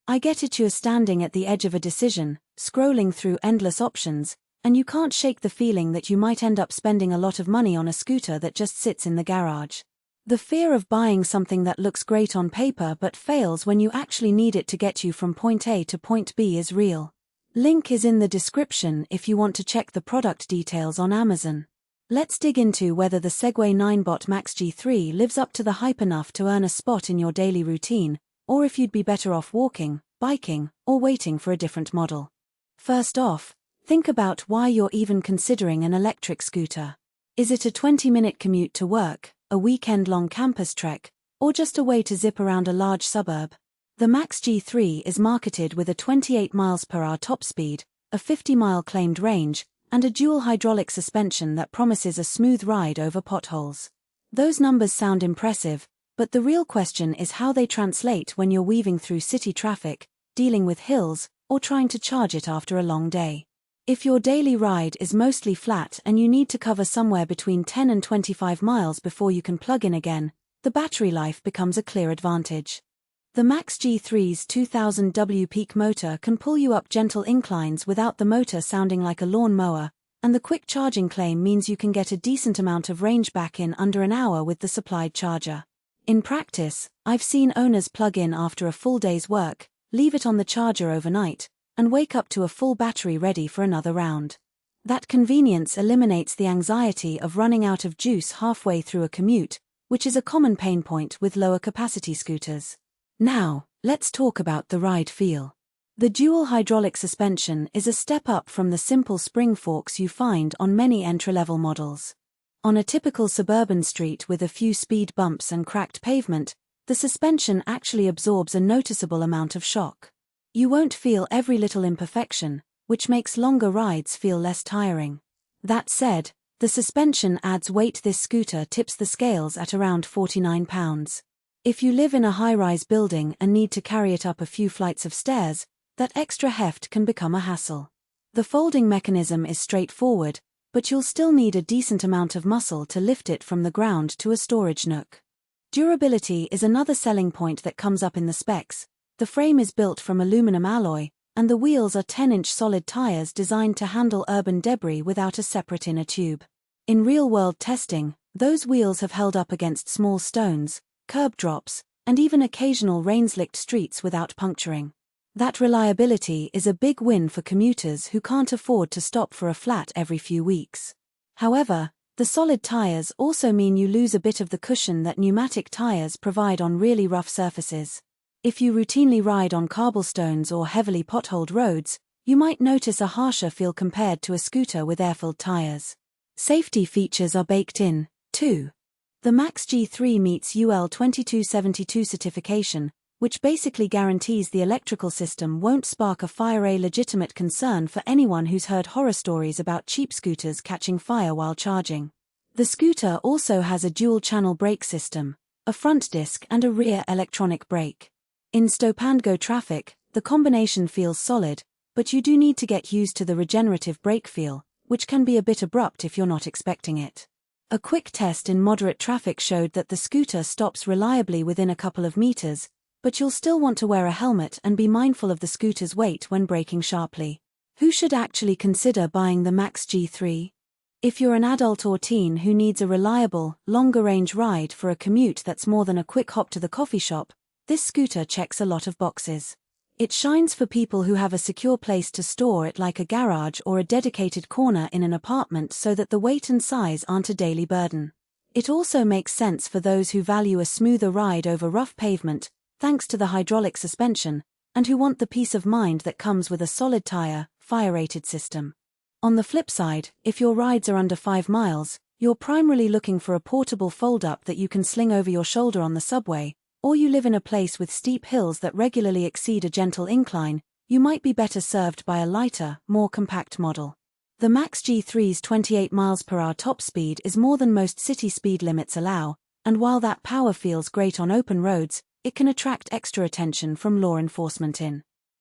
I get it, you're standing at the edge of a decision, scrolling through endless options, and you can't shake the feeling that you might end up spending a lot of money on a scooter that just sits in the garage. The fear of buying something that looks great on paper but fails when you actually need it to get you from point A to point B is real. Link is in the description if you want to check the product details on Amazon. Let's dig into whether the Segway Ninebot Max G3 lives up to the hype enough to earn a spot in your daily routine, or if you'd be better off walking, biking, or waiting for a different model. First off, think about why you're even considering an electric scooter. Is it a 20-minute commute to work, a weekend-long campus trek, or just a way to zip around a large suburb? The Max G3 is marketed with a 28 mph top speed, a 50-mile claimed range, and a dual hydraulic suspension that promises a smooth ride over potholes. Those numbers sound impressive, but the real question is how they translate when you're weaving through city traffic, dealing with hills, or trying to charge it after a long day. If your daily ride is mostly flat and you need to cover somewhere between 10 and 25 miles before you can plug in again, the battery life becomes a clear advantage. The Max G3's 2000W peak motor can pull you up gentle inclines without the motor sounding like a lawn mower, and the quick charging claim means you can get a decent amount of range back in under an hour with the supplied charger. In practice, I've seen owners plug in after a full day's work, leave it on the charger overnight, and wake up to a full battery ready for another round. That convenience eliminates the anxiety of running out of juice halfway through a commute, which is a common pain point with lower capacity scooters. Now, let's talk about the ride feel. The dual hydraulic suspension is a step up from the simple spring forks you find on many entry-level models. On a typical suburban street with a few speed bumps and cracked pavement, the suspension actually absorbs a noticeable amount of shock. You won't feel every little imperfection, which makes longer rides feel less tiring. That said, the suspension adds weight. This scooter tips the scales at around 49 pounds. If you live in a high-rise building and need to carry it up a few flights of stairs, that extra heft can become a hassle. The folding mechanism is straightforward, but you'll still need a decent amount of muscle to lift it from the ground to a storage nook. Durability is another selling point that comes up in the specs. The frame is built from aluminum alloy, and the wheels are 10-inch solid tires designed to handle urban debris without a separate inner tube. In real-world testing, those wheels have held up against small stones, curb drops, and even occasional rain-slicked streets without puncturing. That reliability is a big win for commuters who can't afford to stop for a flat every few weeks. However, the solid tires also mean you lose a bit of the cushion that pneumatic tires provide on really rough surfaces. If you routinely ride on cobblestones or heavily potholed roads, you might notice a harsher feel compared to a scooter with air-filled tires. Safety features are baked in, too. The Max G3 meets UL 2272 certification, which basically guarantees the electrical system won't spark a fire, a legitimate concern for anyone who's heard horror stories about cheap scooters catching fire while charging. The scooter also has a dual-channel brake system, a front disc and a rear electronic brake. In stop-and-go traffic, the combination feels solid, but you do need to get used to the regenerative brake feel, which can be a bit abrupt if you're not expecting it. A quick test in moderate traffic showed that the scooter stops reliably within a couple of meters, but you'll still want to wear a helmet and be mindful of the scooter's weight when braking sharply. Who should actually consider buying the Max G3? If you're an adult or teen who needs a reliable, longer-range ride for a commute that's more than a quick hop to the coffee shop, this scooter checks a lot of boxes. It shines for people who have a secure place to store it, like a garage or a dedicated corner in an apartment, so that the weight and size aren't a daily burden. It also makes sense for those who value a smoother ride over rough pavement, thanks to the hydraulic suspension, and who want the peace of mind that comes with a solid tire, fire-rated system. On the flip side, if your rides are under 5 miles, you're primarily looking for a portable fold-up that you can sling over your shoulder on the subway, or you live in a place with steep hills that regularly exceed a gentle incline, you might be better served by a lighter, more compact model. The Max G3's 28 mph top speed is more than most city speed limits allow, and while that power feels great on open roads, it can attract extra attention from law enforcement in